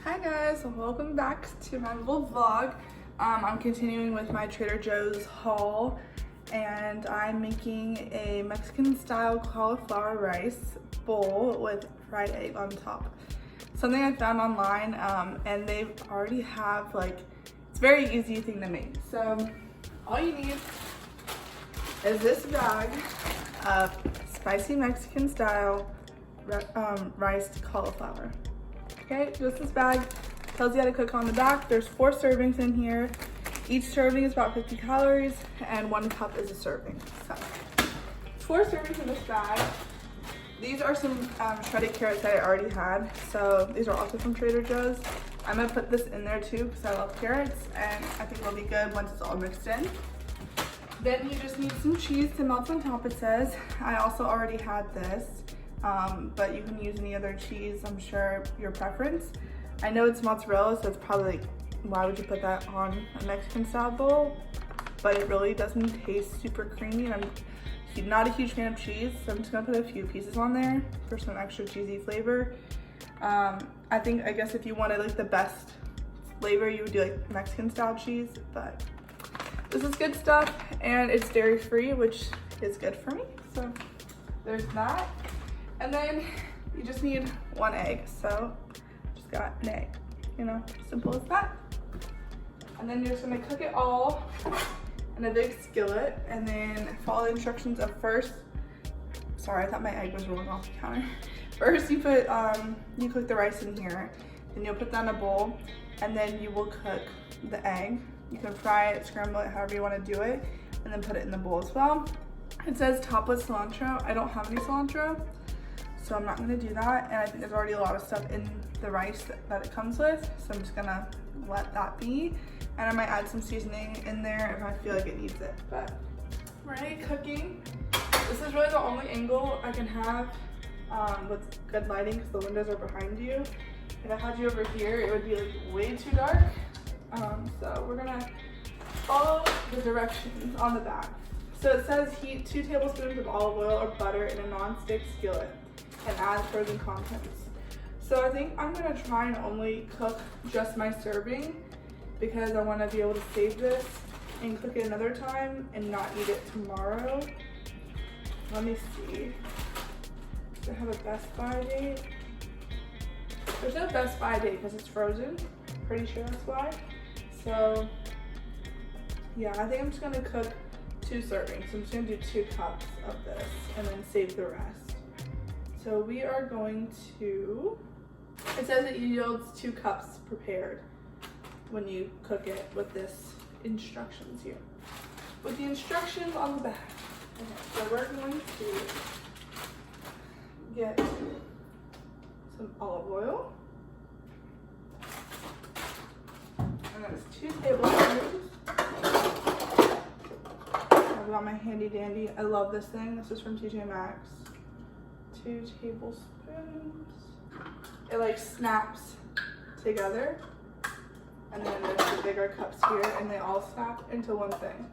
Hi guys, welcome back to my little vlog. I'm continuing with my Trader Joe's haul and I'm making a Mexican style cauliflower rice bowl with fried egg on top. Something I found online and they already have it's a very easy thing to make. So all you need is this bag of spicy Mexican style riced cauliflower. Okay, just this bag tells you how to cook on the back. There's 4 servings in here. Each serving is about 50 calories and 1 cup is a serving. So 4 servings in this bag. These are some shredded carrots that I already had. So these are also from Trader Joe's. I'm gonna put this in there too because I love carrots and I think it'll be good once it's all mixed in. Then you just need some cheese to melt on top, it says. I also already had this. But you can use any other cheese, I'm sure your preference. I know it's mozzarella, so it's probably why would you put that on a Mexican style bowl? But it really doesn't taste super creamy, and I'm not a huge fan of cheese, so I'm just gonna put a few pieces on there for some extra cheesy flavor. I guess if you wanted the best flavor, you would do Mexican style cheese, but this is good stuff, and it's dairy free, which is good for me, so there's that. And then you just need 1 egg. So just got an egg, simple as that. And then you're just gonna cook it all in a big skillet and then follow the instructions of first. Sorry, I thought my egg was rolling off the counter. First you put, you cook the rice in here, then you'll put that in a bowl and then you will cook the egg. You can fry it, scramble it, however you wanna do it, and then put it in the bowl as well. It says top with cilantro. I don't have any cilantro, so I'm not gonna do that, and I think there's already a lot of stuff in the rice that it comes with, so I'm just gonna let that be. And I might add some seasoning in there if I feel like it needs it. But we're already cooking. This is really the only angle I can have with good lighting because the windows are behind you. If I had you over here, it would be way too dark. So we're gonna follow the directions on the back. So it says heat 2 tablespoons of olive oil or butter in a non-stick skillet and add frozen contents. So I think I'm gonna try and only cook just my serving because I wanna be able to save this and cook it another time and not eat it tomorrow. Let me see. Does it have a Best Buy date? There's no Best Buy date because it's frozen. Pretty sure that's why. So yeah, I think I'm just gonna cook 2 servings. So I'm just gonna do 2 cups of this and then save the rest. So we are going to, it says it yields 2 cups prepared when you cook it with this instructions here. With the instructions on the back. Okay, so we're going to get some olive oil. And that's 2 tablespoons. I've got my handy dandy. I love this thing. This is from TJ Maxx. 2 tablespoons. It snaps together, and then there's the bigger cups here, and they all snap into one thing.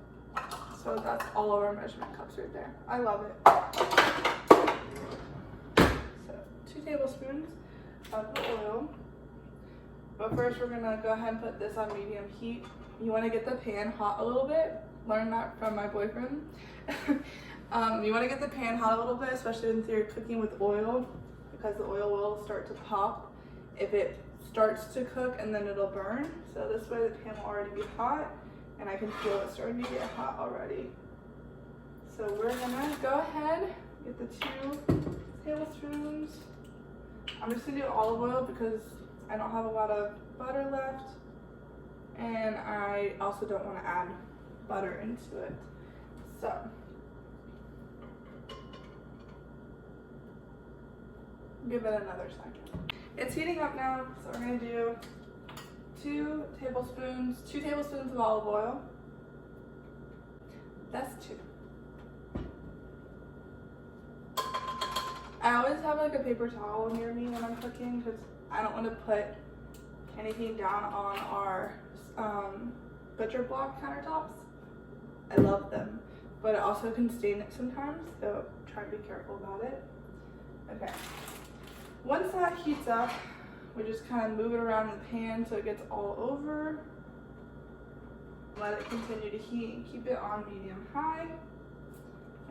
So that's all of our measurement cups right there. I love it. So 2 tablespoons of the oil. But first we're gonna go ahead and put this on medium heat. You wanna get the pan hot a little bit. Learned that from my boyfriend. You want to get the pan hot a little bit, especially if you're cooking with oil, because the oil will start to pop if it starts to cook and then it'll burn. So this way the pan will already be hot and I can feel it starting to get hot already. So we're gonna go ahead, get the 2 tablespoons. I'm just gonna do olive oil because I don't have a lot of butter left and I also don't want to add butter into it. So give it another second. It's heating up now, so we're gonna do 2 tablespoons of olive oil. That's 2. I always have a paper towel near me when I'm cooking because I don't want to put anything down on our butcher block countertops. I love them, but it also can stain it sometimes, so try to be careful about it. Okay. Once that heats up, We just kind of move it around in the pan so it gets all over. Let it continue to heat and keep it on medium high.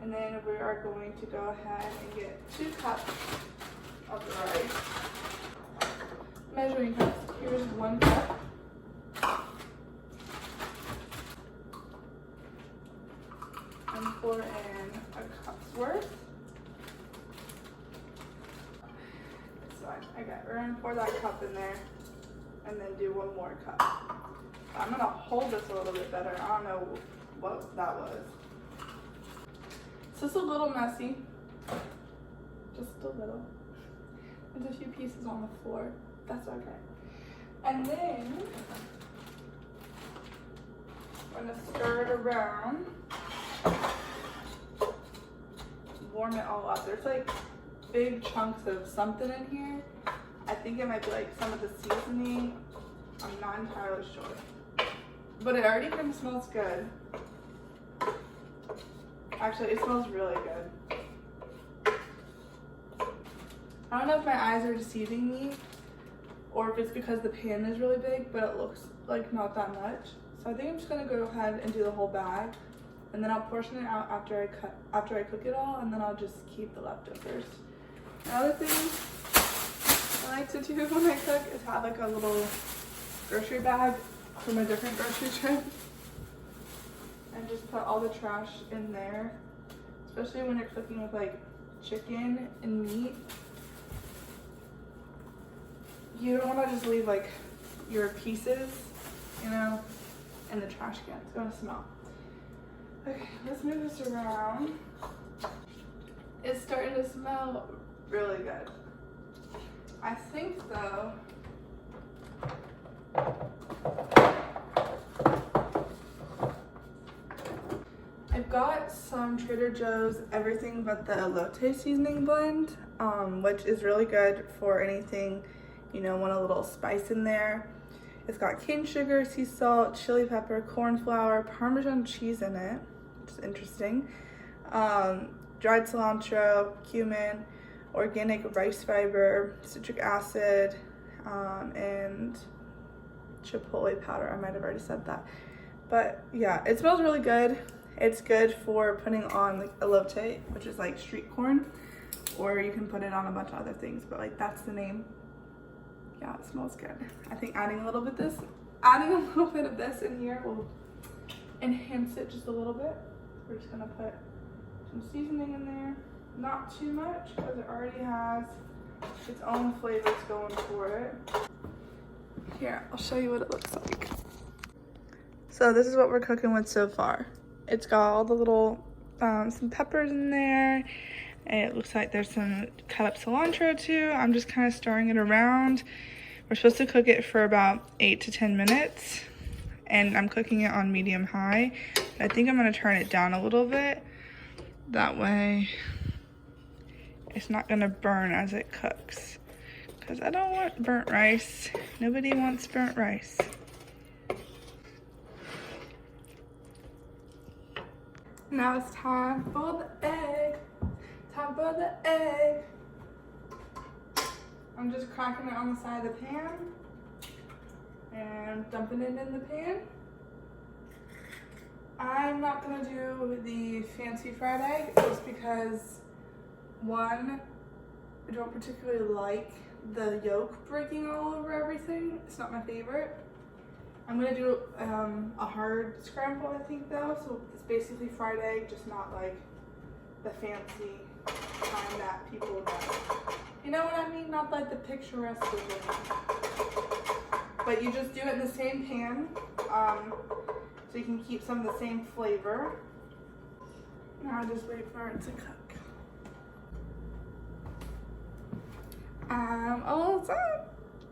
And then we are going to go ahead and get 2 cups of the rice. Measuring cups. Here's 1 cup. And pour in a cup's worth. So we're gonna pour that cup in there and then do 1 more cup. I'm gonna hold this a little bit better. I don't know what that was. It's just a little messy. Just a little. There's a few pieces on the floor. That's okay. And then I'm gonna stir it around. Warm it all up. There's like big chunks of something in here. I think it might be like some of the seasoning. I'm not entirely sure. But it already kind of smells good. Actually, it smells really good. I don't know if my eyes are deceiving me or if it's because the pan is really big, but it looks like not that much. So I think I'm just gonna go ahead and do the whole bag, and then I'll portion it out after I cook it all, and then I'll just keep the leftovers. Another thing I like to do when I cook is have like a little grocery bag from a different grocery trip and just put all the trash in there, especially when you're cooking with like chicken and meat. You don't want to just leave like your pieces, you know, in the trash can. It's gonna smell. Okay, let's move this around. It's starting to smell really good. I think though, I've got some Trader Joe's everything but the elote seasoning blend, which is really good for anything, you know, want a little spice in there. It's got cane sugar, sea salt, chili pepper, corn flour, Parmesan cheese in it, which is interesting, dried cilantro, cumin, organic rice fiber, citric acid, and chipotle powder. I might have already said that. But yeah, it smells really good. It's good for putting on like elote, which is like street corn, or you can put it on a bunch of other things, but like that's the name. Yeah, it smells good. I think adding a little bit of this in here will enhance it just a little bit. We're just gonna put some seasoning in there. Not too much, because it already has its own flavors going for it. Here, I'll show you what it looks like. So this is what we're cooking with so far. It's got all the little, some peppers in there. And it looks like there's some cut up cilantro too. I'm just kind of stirring it around. We're supposed to cook it for about 8 to 10 minutes. And I'm cooking it on medium high. I think I'm gonna turn it down a little bit. That way it's not gonna burn as it cooks. Because I don't want burnt rice. Nobody wants burnt rice. Now it's time for the egg. Time for the egg. I'm just cracking it on the side of the pan and dumping it in the pan. I'm not gonna do the fancy fried egg just because, one, I don't particularly like the yolk breaking all over everything. It's not my favorite. I'm gonna do a hard scramble, I think, though. So it's basically fried egg, just not like the fancy kind that people know. You know what I mean? Not like the picturesque version. But you just do it in the same pan, so you can keep some of the same flavor. Now I just wait for it to cook. Almost done.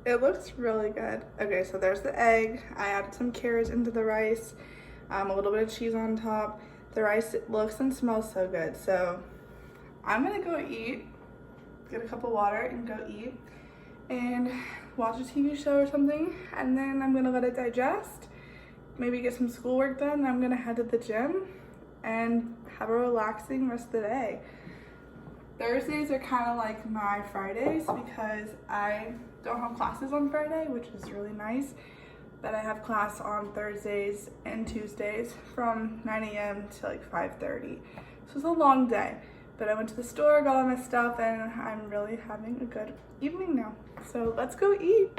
It looks really good. Okay, so there's the egg. I added some carrots into the rice, a little bit of cheese on top. The rice looks and smells so good. So I'm gonna go eat, get a cup of water and go eat and watch a TV show or something. And then I'm gonna let it digest, maybe get some schoolwork done. Then I'm gonna head to the gym and have a relaxing rest of the day. Thursdays are kind of like my Fridays because I don't have classes on Friday, which is really nice. But I have class on Thursdays and Tuesdays from 9 a.m. to like 5:30. So it's a long day. But I went to the store, got all my stuff, and I'm really having a good evening now. So let's go eat.